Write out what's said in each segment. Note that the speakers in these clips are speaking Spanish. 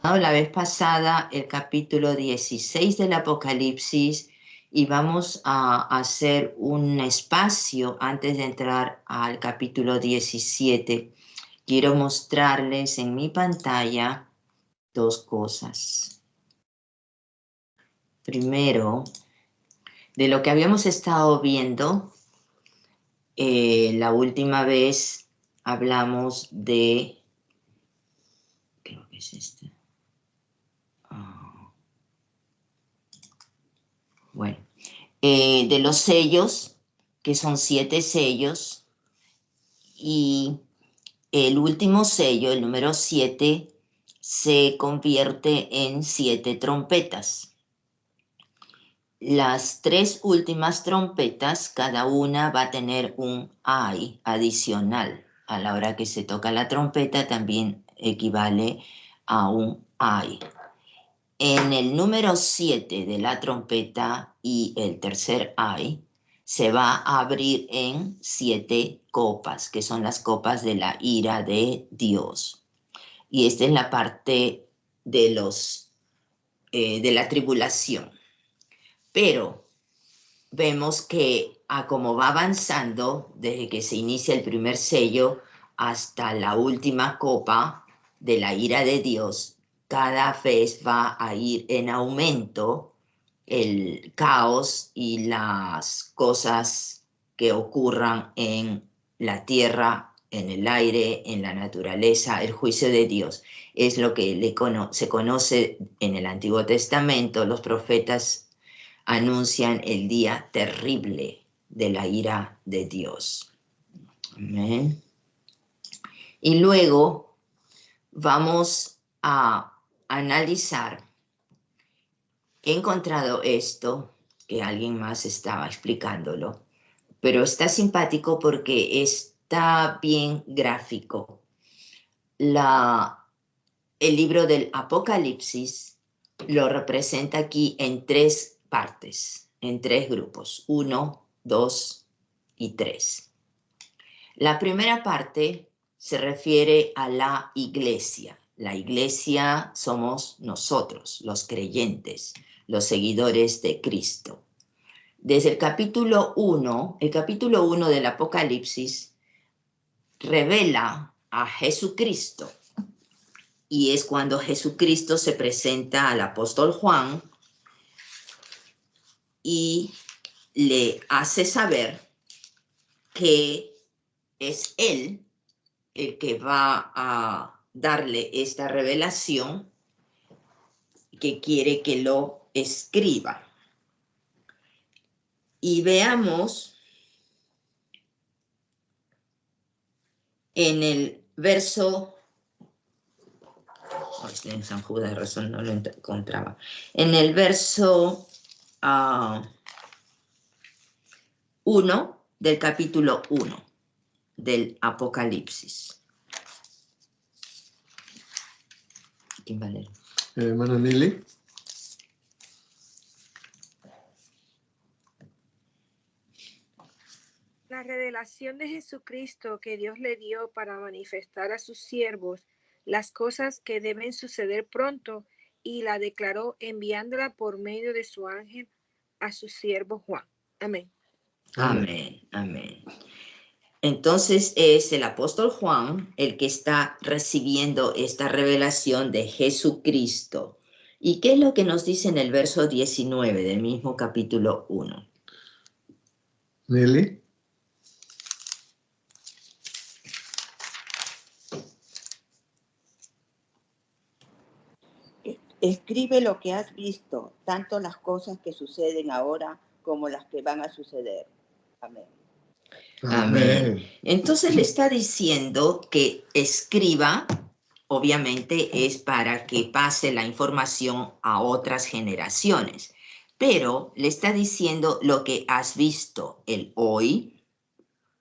La vez pasada el capítulo 16 del Apocalipsis y vamos a hacer un espacio antes de entrar al capítulo 17. Quiero mostrarles en mi pantalla dos cosas. Primero, de lo que habíamos estado viendo, la última vez hablamos de... Creo que es este. Bueno, de los sellos, que son 7 sellos, y el último sello, el número 7, se convierte en 7 trompetas. Las 3 últimas trompetas, cada una va a tener un ay adicional. A la hora que se toca la trompeta también equivale a un ay. En el número 7 de la trompeta y el tercer ay, se va a abrir en 7 copas, que son las copas de la ira de Dios. Y esta es la parte de la tribulación. Pero vemos que a como va avanzando, desde que se inicia el primer sello hasta la última copa de la ira de Dios, cada vez va a ir en aumento el caos y las cosas que ocurran en la tierra, en el aire, en la naturaleza. El juicio de Dios es lo que se conoce en el Antiguo Testamento. Los profetas anuncian el día terrible de la ira de Dios. Amén. Y luego vamos a analizar. He encontrado esto, que alguien más estaba explicándolo, pero está simpático porque está bien gráfico. El libro del Apocalipsis lo representa aquí en 3 partes, en 3 grupos, 1, 2 y 3. La primera parte se refiere a la iglesia. La iglesia somos nosotros, los creyentes, los seguidores de Cristo. Desde el capítulo 1 del Apocalipsis revela a Jesucristo. Y es cuando Jesucristo se presenta al apóstol Juan y le hace saber que es él el que va a darle esta revelación, que quiere que lo escriba. Y veamos en el verso... en San Judas de razón no lo encontraba. En el verso 1 del capítulo 1 del Apocalipsis. ¿Quién va a leer? Hermana Nelly. La revelación de Jesucristo que Dios le dio para manifestar a sus siervos las cosas que deben suceder pronto, y la declaró enviándola por medio de su ángel a su siervo Juan. Amén. Amén, amén. Entonces es el apóstol Juan el que está recibiendo esta revelación de Jesucristo. ¿Y qué es lo que nos dice en el verso 19 del mismo capítulo 1? Nelly. Escribe lo que has visto, tanto las cosas que suceden ahora como las que van a suceder. Amén. Amén. Entonces le está diciendo que escriba, obviamente es para que pase la información a otras generaciones, pero le está diciendo lo que has visto el hoy,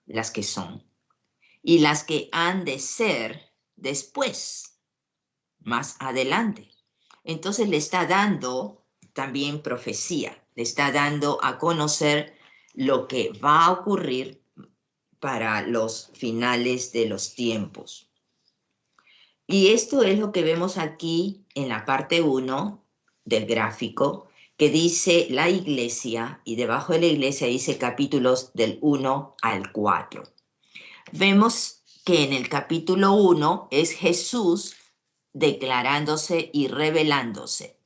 las que son, y las que han de ser después, más adelante. Entonces le está dando también profecía, le está dando a conocer lo que va a ocurrir para los finales de los tiempos. Y esto es lo que vemos aquí en la parte 1 del gráfico, que dice la iglesia, y debajo de la iglesia dice capítulos del 1 al 4. Vemos que en el capítulo 1 es Jesús declarándose y revelándose.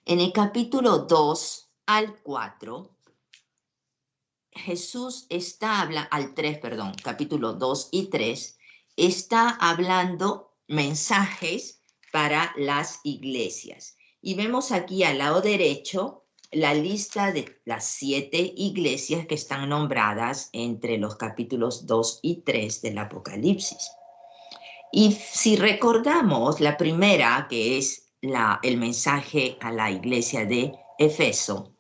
En el capítulo 2 al 4, Jesús está hablando, al 3, perdón, capítulo 2 y 3, está hablando mensajes para las iglesias. Y vemos aquí al lado derecho la lista de las 7 iglesias que están nombradas entre los capítulos 2 y 3 del Apocalipsis. Y si recordamos la primera, que es el mensaje a la iglesia de Efeso,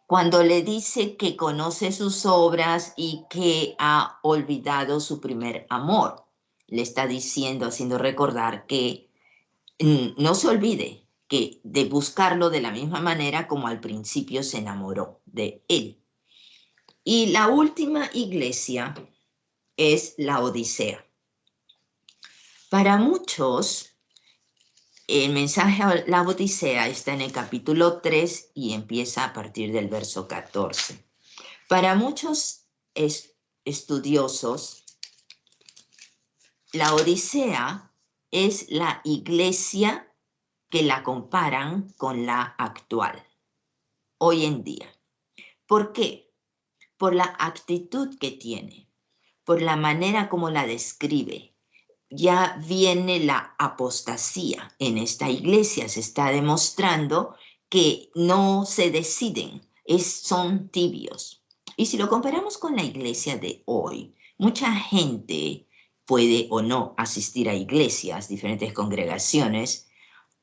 cuando le dice que conoce sus obras y que ha olvidado su primer amor, le está diciendo, haciendo recordar que no se olvide que de buscarlo de la misma manera como al principio se enamoró de él. Y la última iglesia es la Odisea. Para muchos, el mensaje a la Odisea está en el capítulo 3 y empieza a partir del verso 14. Para muchos estudiosos, la Odisea es la iglesia que la comparan con la actual, hoy en día. ¿Por qué? Por la actitud que tiene, por la manera como la describe. Ya viene la apostasía en esta iglesia, se está demostrando que no se deciden, son tibios. Y si lo comparamos con la iglesia de hoy, mucha gente puede o no asistir a iglesias, diferentes congregaciones,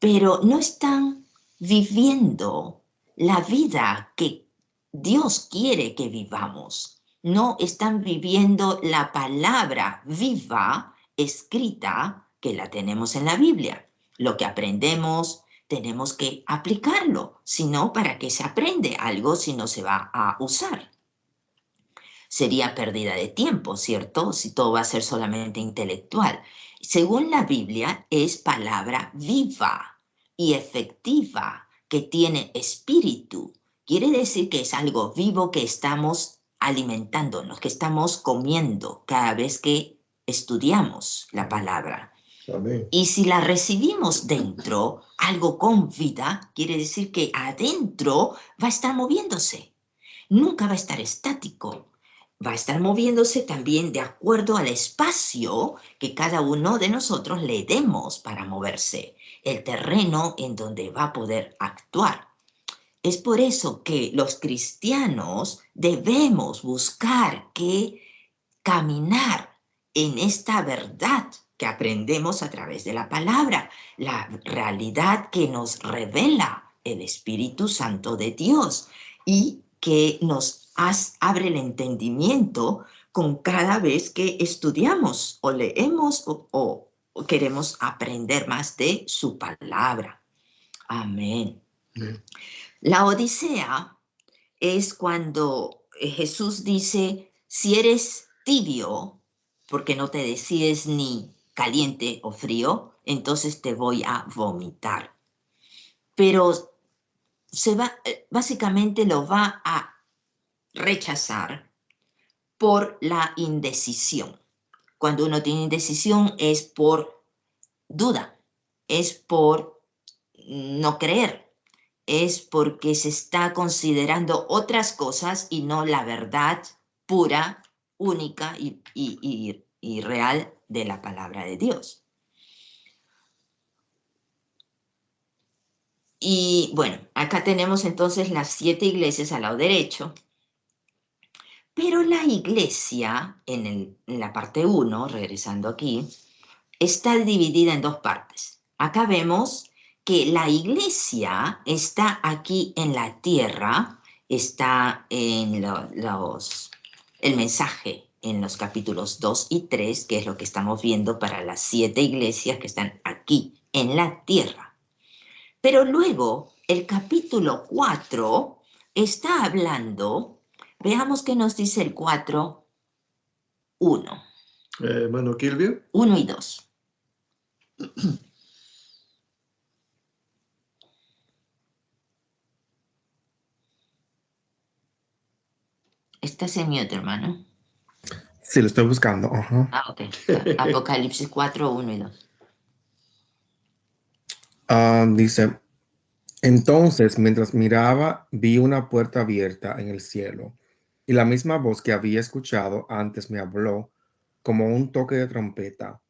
pero no están viviendo la vida que Dios quiere que vivamos. No están viviendo la palabra viva, escrita, que la tenemos en la Biblia. Lo que aprendemos, tenemos que aplicarlo. Si no, ¿para qué se aprende algo si no se va a usar? Sería pérdida de tiempo, ¿cierto? Si todo va a ser solamente intelectual. Según la Biblia, es palabra viva y efectiva, que tiene espíritu. Quiere decir que es algo vivo que estamos alimentándonos, que estamos comiendo cada vez que estudiamos la palabra. Amén. Y si la recibimos dentro, algo con vida, quiere decir que adentro va a estar moviéndose. Nunca va a estar estático. Va a estar moviéndose también de acuerdo al espacio que cada uno de nosotros le demos para moverse, el terreno en donde va a poder actuar. Es por eso que los cristianos debemos buscar que caminar en esta verdad que aprendemos a través de la palabra, la realidad que nos revela el Espíritu Santo de Dios y que nos abre el entendimiento con cada vez que estudiamos o leemos o queremos aprender más de su palabra. Amén. La Odisea es cuando Jesús dice, si eres tibio, porque no te decides ni caliente o frío, entonces te voy a vomitar. Pero básicamente lo va a rechazar por la indecisión. Cuando uno tiene indecisión es por duda, es por no creer, es porque se está considerando otras cosas y no la verdad pura, única y real de la palabra de Dios. Y bueno, acá tenemos entonces las 7 iglesias al lado derecho. Pero la iglesia, en la parte 1, regresando aquí, está dividida en 2 partes. Acá vemos que la iglesia está aquí en la tierra, está en el mensaje en los capítulos 2 y 3, que es lo que estamos viendo para las 7 iglesias que están aquí en la tierra. Pero luego, el capítulo 4 está hablando. Veamos qué nos dice el 4:1. Hermano Kilvio. 1 y 2. ¿Estás en mi otro, hermano? Sí, lo estoy buscando. Ajá. Ah, ok. Apocalipsis 4, 1 y 2. Dice, entonces, mientras miraba, vi una puerta abierta en el cielo, y la misma voz que había escuchado antes me habló como un toque de trompeta.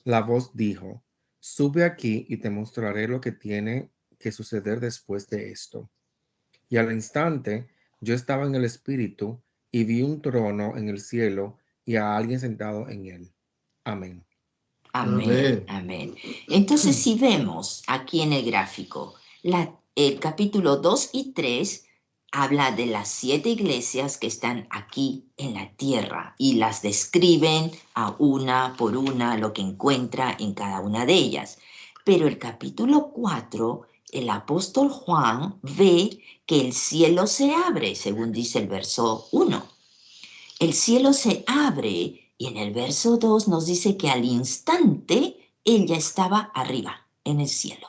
La voz dijo, sube aquí y te mostraré lo que tiene que suceder después de esto. Y al instante yo estaba en el espíritu y vi un trono en el cielo y a alguien sentado en él. Amén. Amén, amén. Entonces, si vemos aquí en el gráfico, el capítulo 2 y 3 habla de las 7 iglesias que están aquí en la tierra y las describen a una por una lo que encuentra en cada una de ellas. Pero el capítulo 4, el apóstol Juan ve que el cielo se abre, según dice el verso 1. El cielo se abre y en el verso 2 nos dice que al instante él ya estaba arriba, en el cielo.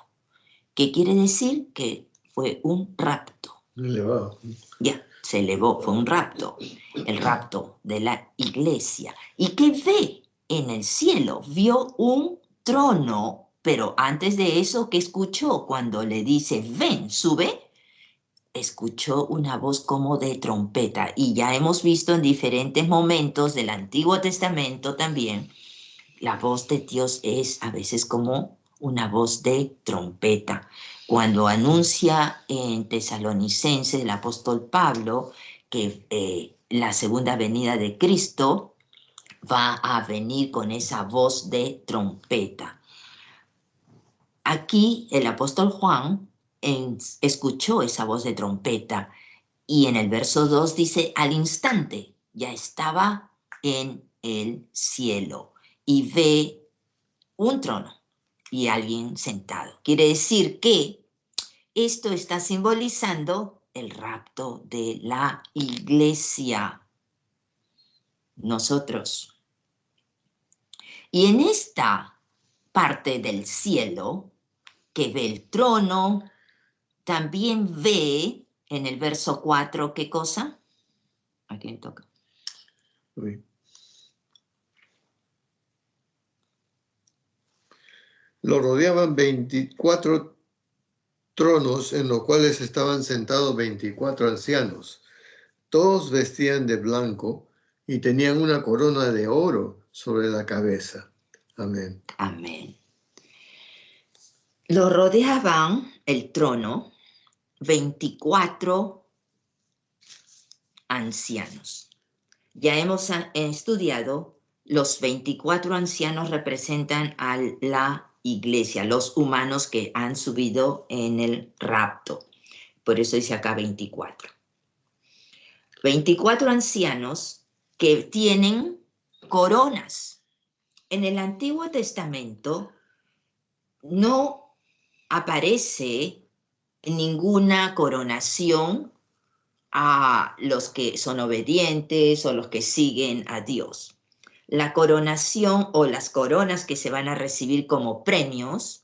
¿Qué quiere decir? Que fue un rapto. Elevado. Ya, se elevó, fue un rapto. El rapto de la iglesia. ¿Y qué ve en el cielo? Vio un trono, pero antes de eso, ¿qué escuchó cuando le dice, ven, sube? Escuchó una voz como de trompeta y ya hemos visto en diferentes momentos del Antiguo Testamento también, la voz de Dios es a veces como una voz de trompeta. Cuando anuncia en Tesalonicenses el apóstol Pablo que la segunda venida de Cristo va a venir con esa voz de trompeta. Aquí el apóstol Juan escuchó esa voz de trompeta y en el verso 2 dice, al instante ya estaba en el cielo y ve un trono y alguien sentado. Quiere decir que esto está simbolizando el rapto de la iglesia. Nosotros. Y en esta parte del cielo que ve el trono, también ve en el verso 4, ¿qué cosa? ¿A quién toca? Uy. Lo rodeaban 24 tronos en los cuales estaban sentados 24 ancianos. Todos vestían de blanco y tenían una corona de oro sobre la cabeza. Amén. Amén. Lo rodeaban el trono 24 ancianos. Ya hemos estudiado, los 24 ancianos representan a la iglesia, los humanos que han subido en el rapto. Por eso dice acá 24. 24 ancianos que tienen coronas. En el Antiguo Testamento no aparece ninguna coronación a los que son obedientes o los que siguen a Dios. La coronación o las coronas que se van a recibir como premios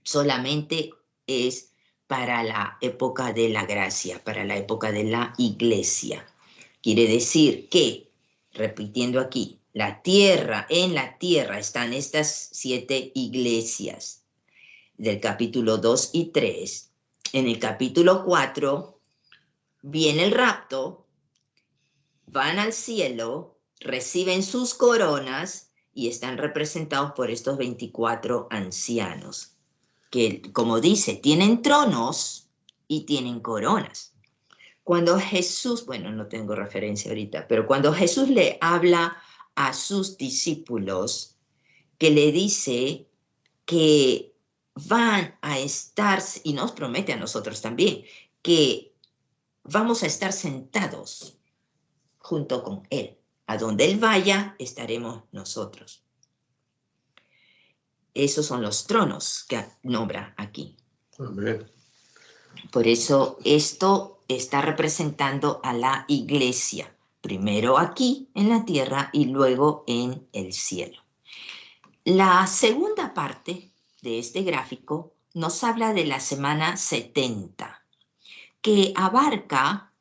solamente es para la época de la gracia, para la época de la iglesia. Quiere decir que, repitiendo aquí, en la tierra están estas 7 iglesias del capítulo 2 y 3. En el capítulo 4 viene el rapto, van al cielo, reciben sus coronas y están representados por estos 24 ancianos, que, como dice, tienen tronos y tienen coronas. Cuando Jesús, bueno, no tengo referencia ahorita, pero cuando Jesús le habla a sus discípulos, que le dice que van a estar, y nos promete a nosotros también, que vamos a estar sentados junto con Él. A donde Él vaya, estaremos nosotros. Esos son los tronos que nombra aquí. Amén. Por eso esto está representando a la iglesia. primero aquí en la tierra y luego en el cielo. La segunda parte de este gráfico nos habla de la semana 70, que abarca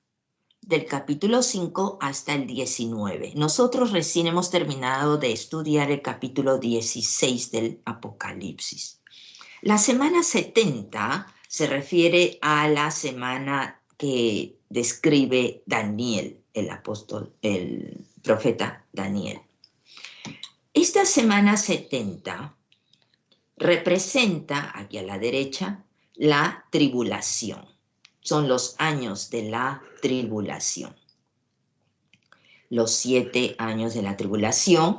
del capítulo 5 hasta el 19. Nosotros recién hemos terminado de estudiar el capítulo 16 del Apocalipsis. La semana 70 se refiere a la semana que describe Daniel, el profeta Daniel. Esta semana 70 representa, aquí a la derecha, la tribulación. Son los años de la tribulación. Los 7 años de la tribulación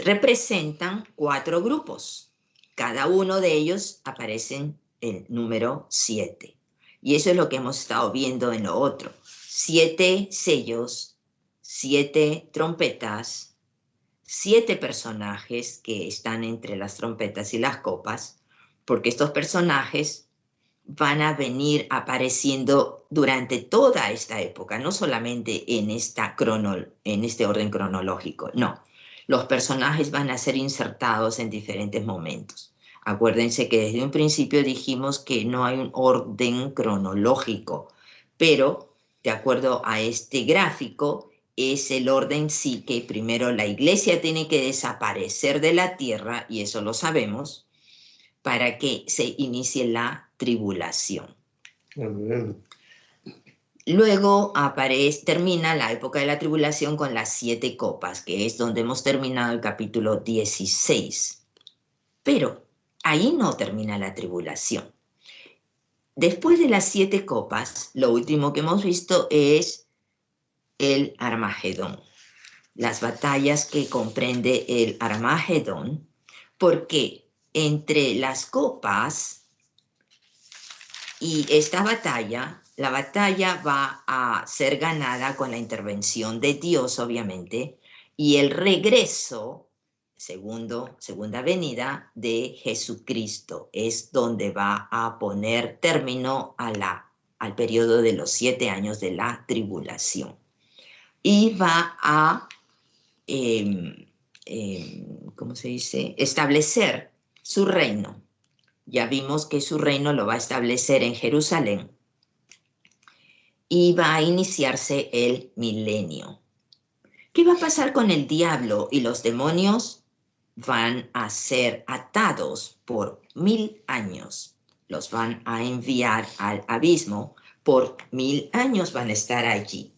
representan 4 grupos. Cada uno de ellos aparece en el número 7. Y eso es lo que hemos estado viendo en lo otro. 7 sellos, 7 trompetas, 7 personajes que están entre las trompetas y las copas, porque estos personajes van a venir apareciendo durante toda esta época, no solamente en este orden cronológico, no. Los personajes van a ser insertados en diferentes momentos. Acuérdense que desde un principio dijimos que no hay un orden cronológico, pero de acuerdo a este gráfico, es el orden sí que primero la iglesia tiene que desaparecer de la tierra, y eso lo sabemos, para que se inicie la tribulación. Amén. Luego termina la época de la tribulación con las 7 copas, que es donde hemos terminado el capítulo 16. Pero ahí no termina la tribulación. Después de las 7 copas, lo último que hemos visto es el Armagedón. Las batallas que comprende el Armagedón, porque entre las copas y esta batalla, la batalla va a ser ganada con la intervención de Dios, obviamente, y el regreso, segunda venida de Jesucristo, es donde va a poner término al periodo de los 7 años de la tribulación. Y va a, ¿cómo se dice?, establecer su reino. Ya vimos que su reino lo va a establecer en Jerusalén y va a iniciarse el milenio. ¿Qué va a pasar con el diablo y los demonios? Van a ser atados por 1000 años. Los van a enviar al abismo. Por 1000 años van a estar allí.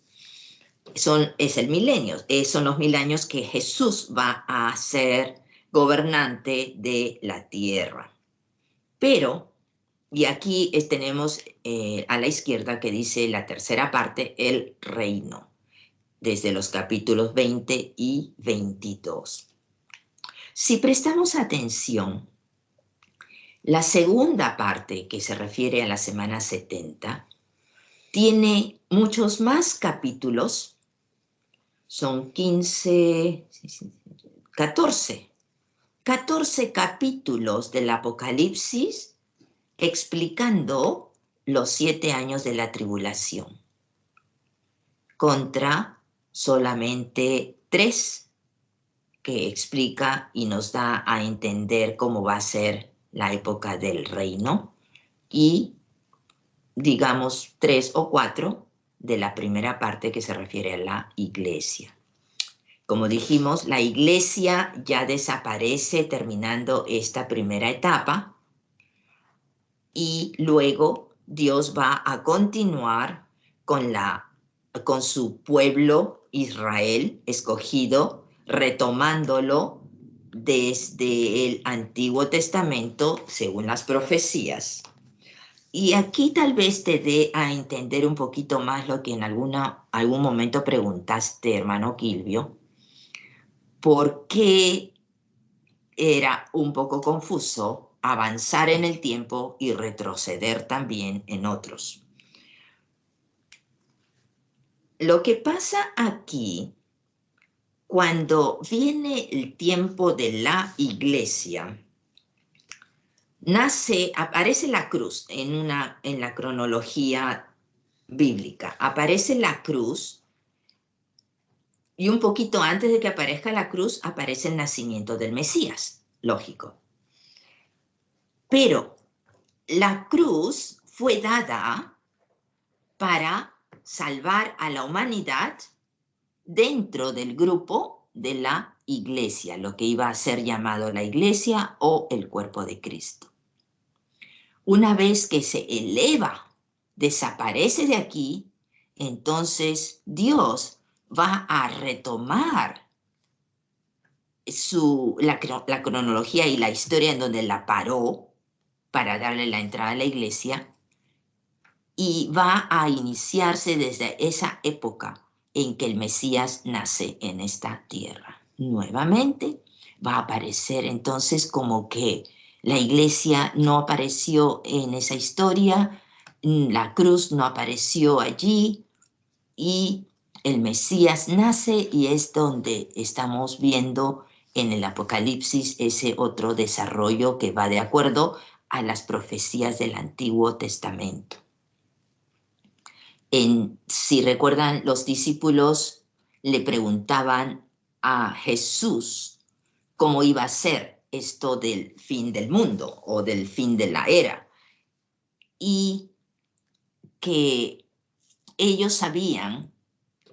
Es el milenio. Son los 1000 años que Jesús va a ser gobernante de la tierra. Pero, y aquí tenemos a la izquierda que dice la tercera parte, el reino, desde los capítulos 20 y 22. Si prestamos atención, la segunda parte, que se refiere a la semana 70, tiene muchos más capítulos, son 14 capítulos del Apocalipsis explicando los 7 años de la tribulación, contra solamente 3 que explica y nos da a entender cómo va a ser la época del reino, y digamos 3 o 4 de la primera parte que se refiere a la iglesia. Como dijimos, la iglesia ya desaparece terminando esta primera etapa, y luego Dios va a continuar con su pueblo Israel escogido, retomándolo desde el Antiguo Testamento según las profecías. Y aquí tal vez te dé a entender un poquito más lo que en algún momento preguntaste, hermano Quilvio, por qué era un poco confuso avanzar en el tiempo y retroceder también en otros. Lo que pasa aquí, cuando viene el tiempo de la iglesia, aparece la cruz en la cronología bíblica. Aparece la cruz Y un poquito antes de que aparezca la cruz, aparece el nacimiento del Mesías, lógico. Pero la cruz fue dada para salvar a la humanidad dentro del grupo de la iglesia, lo que iba a ser llamado la iglesia o el cuerpo de Cristo. Una vez que se eleva, desaparece de aquí, entonces Dios va a retomar la cronología y la historia en donde la paró para darle la entrada a la iglesia, y va a iniciarse desde esa época en que el Mesías nace en esta tierra. Nuevamente va a aparecer entonces como que la iglesia no apareció en esa historia, la cruz no apareció allí, y el Mesías nace, y es donde estamos viendo en el Apocalipsis ese otro desarrollo que va de acuerdo a las profecías del Antiguo Testamento. Si recuerdan, los discípulos le preguntaban a Jesús cómo iba a ser esto del fin del mundo o del fin de la era, y que ellos sabían,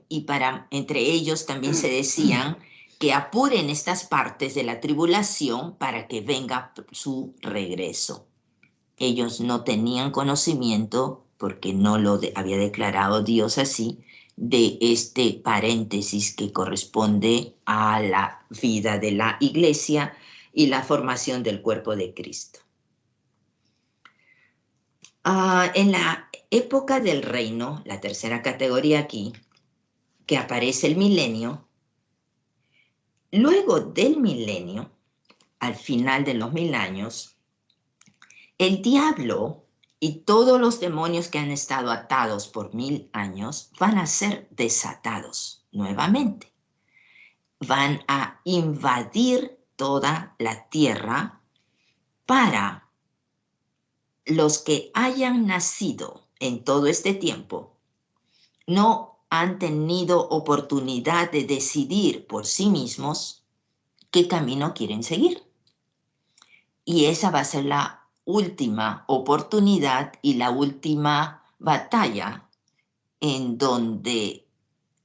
y entre ellos también se decían que apuren estas partes de la tribulación para que venga su regreso. Ellos no tenían conocimiento, porque no lo había declarado Dios así, de este paréntesis que corresponde a la vida de la iglesia y la formación del cuerpo de Cristo. En la época del reino, la tercera categoría aquí, que aparece el milenio, luego del milenio, al final de los 1000 años, el diablo y todos los demonios que han estado atados por 1000 años van a ser desatados nuevamente. Van a invadir toda la tierra para los que hayan nacido en todo este tiempo. No han tenido oportunidad de decidir por sí mismos qué camino quieren seguir. Y esa va a ser la última oportunidad y la última batalla en donde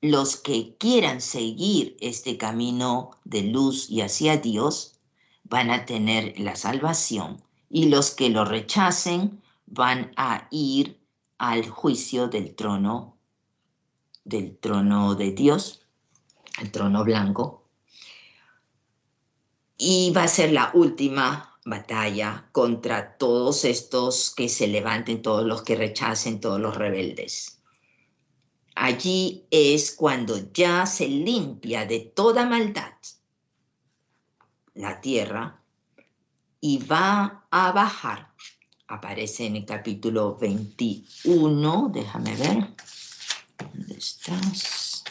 los que quieran seguir este camino de luz y hacia Dios van a tener la salvación, y los que lo rechacen van a ir al juicio del trono de Dios, el trono blanco, y va a ser la última batalla contra todos estos que se levanten, todos los que rechacen, todos los rebeldes. Allí es cuando ya se limpia de toda maldad la tierra y va a bajar. Aparece en el capítulo 21, déjame ver, ¿dónde estás?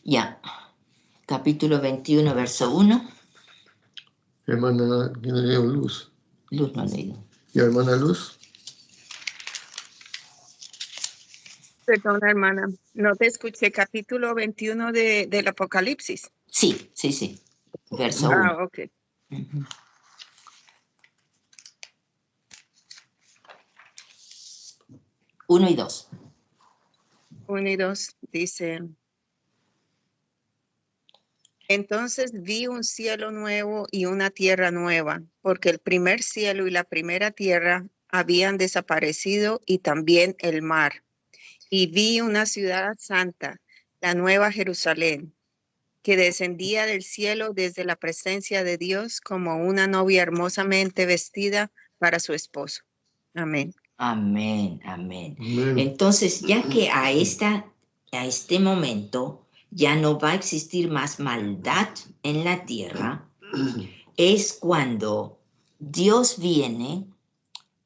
Ya, capítulo 21, verso 1. Hermana, yo no leo Luz. Luz no ha leído. ¿Y hermana Luz? Perdona, hermana, no te escuché. Capítulo 21 del Apocalipsis. Sí. Verso 1. Ah, ok. 1 y 2. 1 y 2 dice: Entonces vi un cielo nuevo y una tierra nueva, porque el primer cielo y la primera tierra habían desaparecido, y también el mar. Y vi una ciudad santa, la nueva Jerusalén, que descendía del cielo desde la presencia de Dios como una novia hermosamente vestida para su esposo. Amén. Amén. Entonces, ya que a este momento ya no va a existir más maldad en la tierra, es cuando Dios viene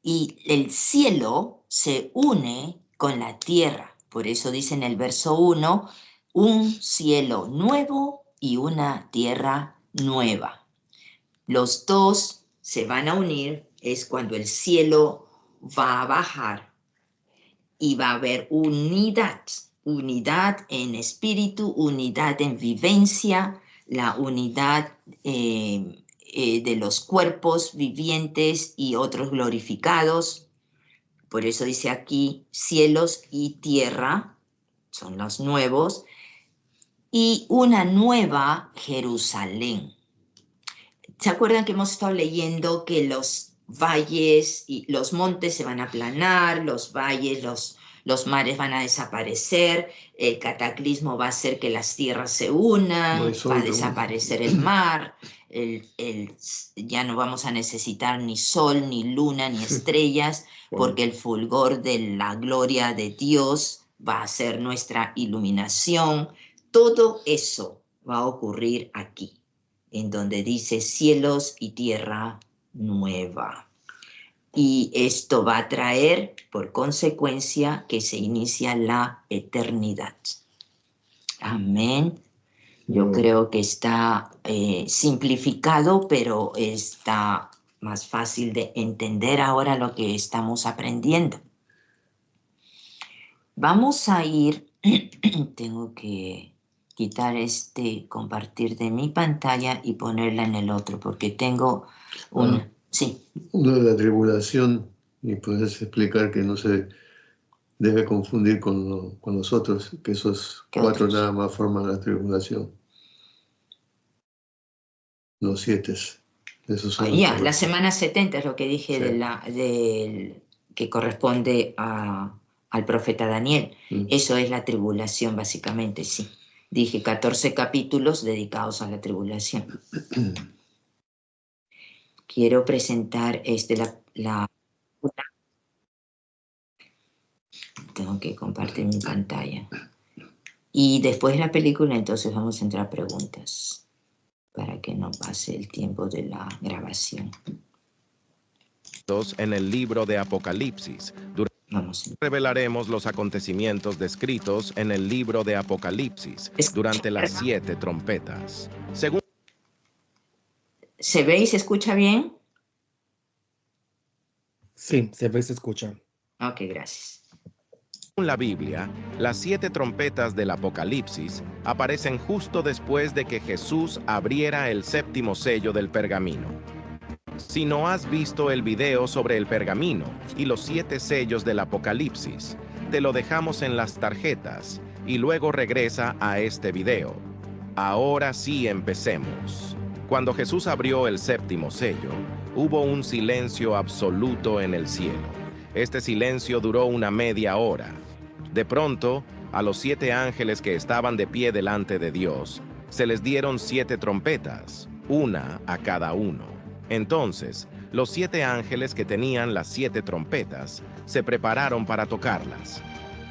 y el cielo se une con la tierra. Por eso dice en el verso 1, un cielo nuevo y una tierra nueva. Los dos se van a unir, es cuando el cielo va a bajar y va a haber unidad unidad en espíritu, unidad en vivencia, la unidad de los cuerpos vivientes y otros glorificados. Por eso dice aquí cielos y tierra, son los nuevos, y una nueva Jerusalén. ¿Se acuerdan que hemos estado leyendo que los valles y los montes se van a aplanar, los valles, los mares van a desaparecer, el cataclismo va a hacer que las tierras se unan, va a desaparecer el mar, ya no vamos a necesitar ni sol, ni luna, ni estrellas, porque el fulgor de la gloria de Dios va a ser nuestra iluminación. Todo eso va a ocurrir aquí, en donde dice cielos y tierra nueva. Y esto va a traer, por consecuencia, que se inicia la eternidad. Amén. Yo creo que está simplificado, pero está más fácil de entender ahora lo que estamos aprendiendo. Vamos a ir, tengo que quitar compartir de mi pantalla y ponerla en el otro, porque tengo un... Sí. Uno de la tribulación, y puedes explicar que no se debe confundir con los otros, que esos 4 otros? Nada más forman la tribulación. Los 7. Esos son la semana 70 es lo que dije, sí. Que corresponde al profeta Daniel. Eso es la tribulación, básicamente, sí. Dije 14 capítulos dedicados a la tribulación. Quiero presentar tengo que compartir mi pantalla. Y después de la película, entonces vamos a entrar a preguntas, para que no pase el tiempo de la grabación. En el libro de Apocalipsis. Revelaremos los acontecimientos descritos en el libro de Apocalipsis durante las 7 trompetas. Según ¿Se ve y se escucha bien? Sí, se ve y se escucha. Ok, gracias. Según la Biblia, las 7 trompetas del Apocalipsis aparecen justo después de que Jesús abriera el 7º sello del pergamino. Si no has visto el video sobre el pergamino y los 7 sellos del Apocalipsis, te lo dejamos en las tarjetas y luego regresa a este video. Ahora sí empecemos. Cuando Jesús abrió el 7º sello, hubo un silencio absoluto en el cielo. Este silencio duró una media hora. De pronto, a los 7 ángeles que estaban de pie delante de Dios, se les dieron 7 trompetas, una a cada uno. Entonces, los 7 ángeles que tenían las 7 trompetas se prepararon para tocarlas.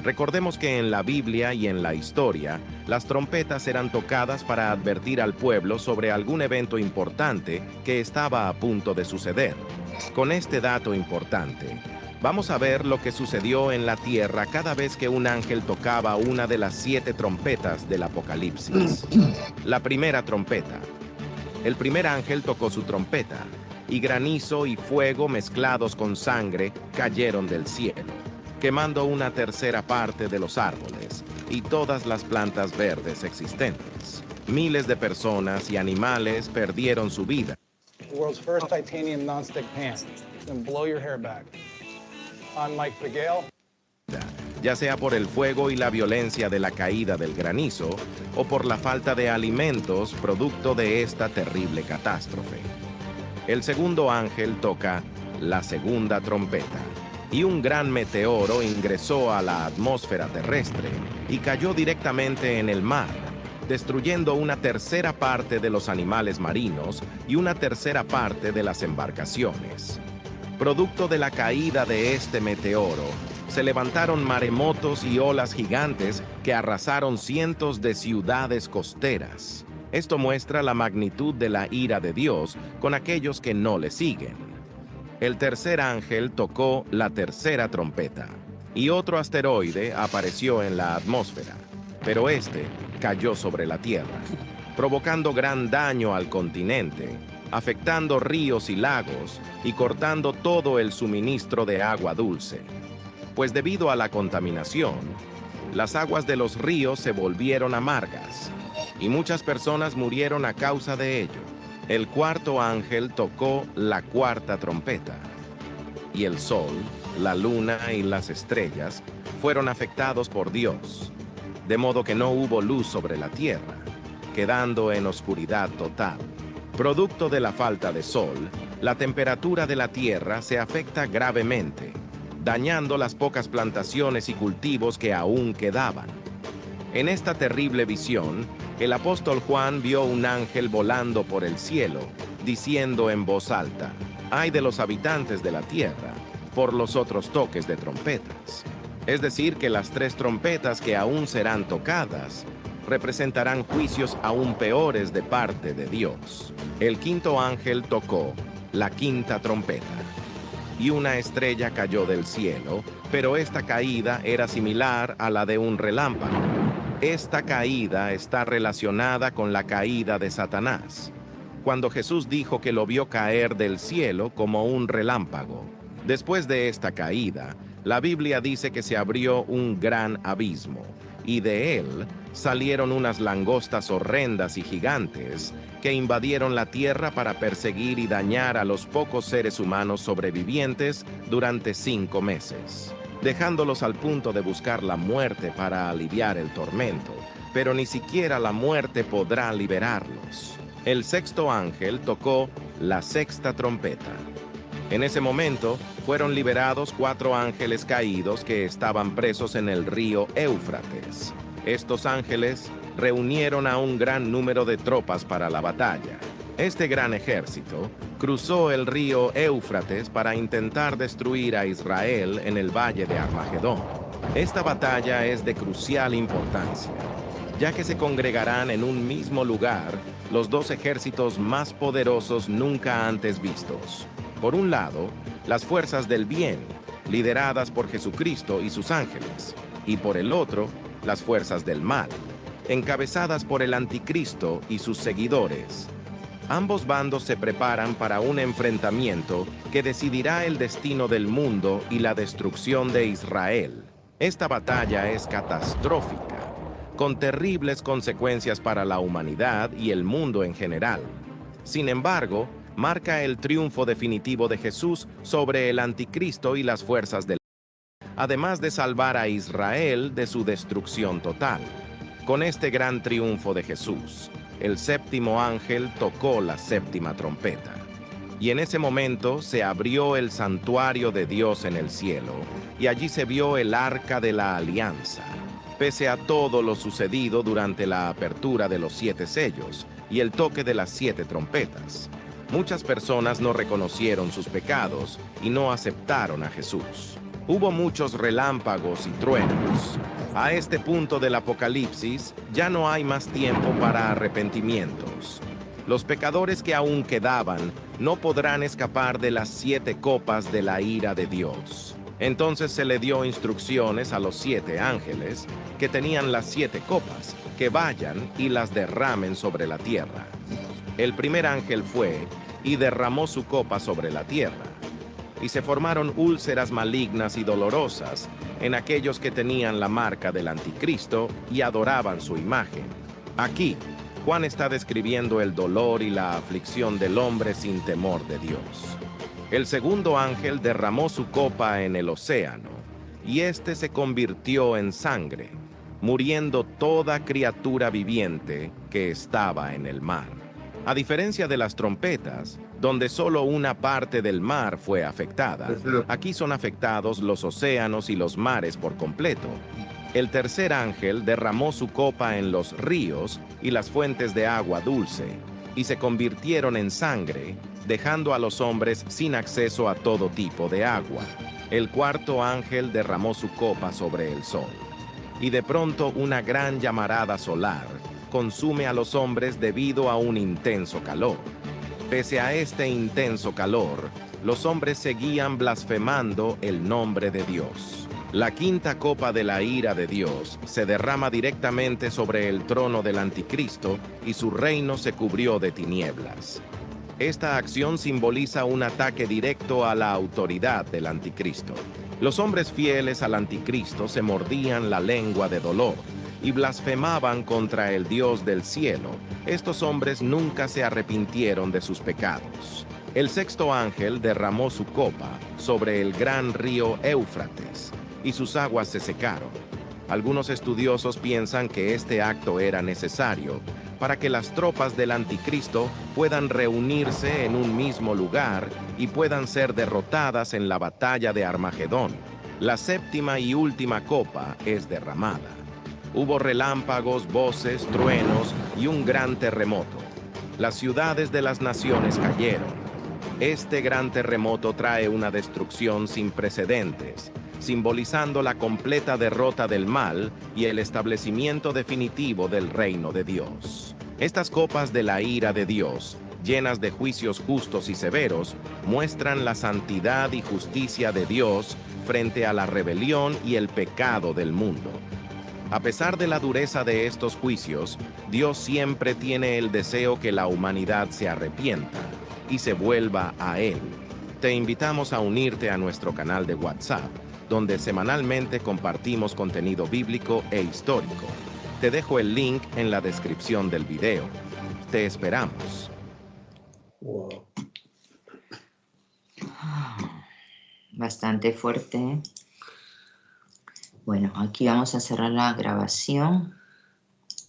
Recordemos que en la Biblia y en la historia, las trompetas eran tocadas para advertir al pueblo sobre algún evento importante que estaba a punto de suceder. Con este dato importante, vamos a ver lo que sucedió en la tierra cada vez que un ángel tocaba una de las 7 trompetas del Apocalipsis. La primera trompeta. El primer ángel tocó su trompeta, y granizo y fuego mezclados con sangre cayeron del cielo, quemando una tercera parte de los árboles y todas las plantas verdes existentes. Miles de personas y animales perdieron su vida. The world's first titanium non-stick pan. It's gonna blow your hair back. I'm Mike Pagale. Ya sea por el fuego y la violencia de la caída del granizo o por la falta de alimentos producto de esta terrible catástrofe. El segundo ángel toca la segunda trompeta y un gran meteoro ingresó a la atmósfera terrestre y cayó directamente en el mar, destruyendo una tercera parte de los animales marinos y una tercera parte de las embarcaciones. Producto de la caída de este meteoro, se levantaron maremotos y olas gigantes que arrasaron cientos de ciudades costeras. Esto muestra la magnitud de la ira de Dios con aquellos que no le siguen. El tercer ángel tocó la tercera trompeta, y otro asteroide apareció en la atmósfera, pero este cayó sobre la Tierra, provocando gran daño al continente, afectando ríos y lagos y cortando todo el suministro de agua dulce. Pues debido a la contaminación, las aguas de los ríos se volvieron amargas, y muchas personas murieron a causa de ello. El cuarto ángel tocó la cuarta trompeta, y el sol, la luna y las estrellas fueron afectados por Dios, de modo que no hubo luz sobre la tierra, quedando en oscuridad total. Producto de la falta de sol, la temperatura de la tierra se afecta gravemente, dañando las pocas plantaciones y cultivos que aún quedaban. En esta terrible visión, el apóstol Juan vio un ángel volando por el cielo, diciendo en voz alta: «Ay de los habitantes de la tierra, por los otros toques de trompetas». Es decir, que las 3 trompetas que aún serán tocadas representarán juicios aún peores de parte de Dios. El quinto ángel tocó la quinta trompeta, y una estrella cayó del cielo, pero esta caída era similar a la de un relámpago. Esta caída está relacionada con la caída de Satanás, cuando Jesús dijo que lo vio caer del cielo como un relámpago. Después de esta caída, la Biblia dice que se abrió un gran abismo, y de él salieron unas langostas horrendas y gigantes que invadieron la tierra para perseguir y dañar a los pocos seres humanos sobrevivientes durante 5 meses, dejándolos al punto de buscar la muerte para aliviar el tormento, pero ni siquiera la muerte podrá liberarlos. El sexto ángel tocó la sexta trompeta. En ese momento fueron liberados 4 ángeles caídos que estaban presos en el río Éufrates. Estos ángeles reunieron a un gran número de tropas para la batalla. Este gran ejército cruzó el río Éufrates para intentar destruir a Israel en el valle de Armagedón. Esta batalla es de crucial importancia, ya que se congregarán en un mismo lugar los 2 ejércitos más poderosos nunca antes vistos. Por un lado, las fuerzas del bien, lideradas por Jesucristo y sus ángeles, y por el otro, las fuerzas del mal, encabezadas por el anticristo y sus seguidores. Ambos bandos se preparan para un enfrentamiento que decidirá el destino del mundo y la destrucción de Israel. Esta batalla es catastrófica, con terribles consecuencias para la humanidad y el mundo en general. Sin embargo, marca el triunfo definitivo de Jesús sobre el anticristo y las fuerzas del mal, además de salvar a Israel de su destrucción total. Con este gran triunfo de Jesús, el séptimo ángel tocó la séptima trompeta, y en ese momento se abrió el santuario de Dios en el cielo, y allí se vio el arca de la alianza. Pese a todo lo sucedido durante la apertura de los 7 sellos y el toque de las 7 trompetas, muchas personas no reconocieron sus pecados y no aceptaron a Jesús. Hubo muchos relámpagos y truenos. A este punto del Apocalipsis ya no hay más tiempo para arrepentimientos. Los pecadores que aún quedaban no podrán escapar de las 7 copas de la ira de Dios. Entonces se le dio instrucciones a los 7 ángeles que tenían las 7 copas, que vayan y las derramen sobre la tierra. El primer ángel fue y derramó su copa sobre la tierra, y se formaron úlceras malignas y dolorosas en aquellos que tenían la marca del anticristo y adoraban su imagen. Aquí, Juan está describiendo el dolor y la aflicción del hombre sin temor de Dios. El segundo ángel derramó su copa en el océano, y éste se convirtió en sangre, muriendo toda criatura viviente que estaba en el mar. A diferencia de las trompetas, donde solo una parte del mar fue afectada, aquí son afectados los océanos y los mares por completo. El tercer ángel derramó su copa en los ríos y las fuentes de agua dulce, y se convirtieron en sangre, dejando a los hombres sin acceso a todo tipo de agua. El cuarto ángel derramó su copa sobre el sol, y de pronto una gran llamarada solar consume a los hombres debido a un intenso calor. Pese a este intenso calor, los hombres seguían blasfemando el nombre de Dios. La quinta copa de la ira de Dios se derrama directamente sobre el trono del anticristo y su reino se cubrió de tinieblas. Esta acción simboliza un ataque directo a la autoridad del anticristo. Los hombres fieles al anticristo se mordían la lengua de dolor y blasfemaban contra el Dios del cielo. Estos hombres nunca se arrepintieron de sus pecados. El sexto ángel derramó su copa sobre el gran río Éufrates y sus aguas se secaron. Algunos estudiosos piensan que este acto era necesario para que las tropas del anticristo puedan reunirse en un mismo lugar y puedan ser derrotadas en la batalla de Armagedón. La séptima y última copa es derramada. Hubo relámpagos, voces, truenos y un gran terremoto. Las ciudades de las naciones cayeron. Este gran terremoto trae una destrucción sin precedentes, simbolizando la completa derrota del mal y el establecimiento definitivo del reino de Dios. Estas copas de la ira de Dios, llenas de juicios justos y severos, muestran la santidad y justicia de Dios frente a la rebelión y el pecado del mundo. A pesar de la dureza de estos juicios, Dios siempre tiene el deseo que la humanidad se arrepienta y se vuelva a Él. Te invitamos a unirte a nuestro canal de WhatsApp, donde semanalmente compartimos contenido bíblico e histórico. Te dejo el link en la descripción del video. Te esperamos. Wow. Bastante fuerte. Bueno, aquí vamos a cerrar la grabación.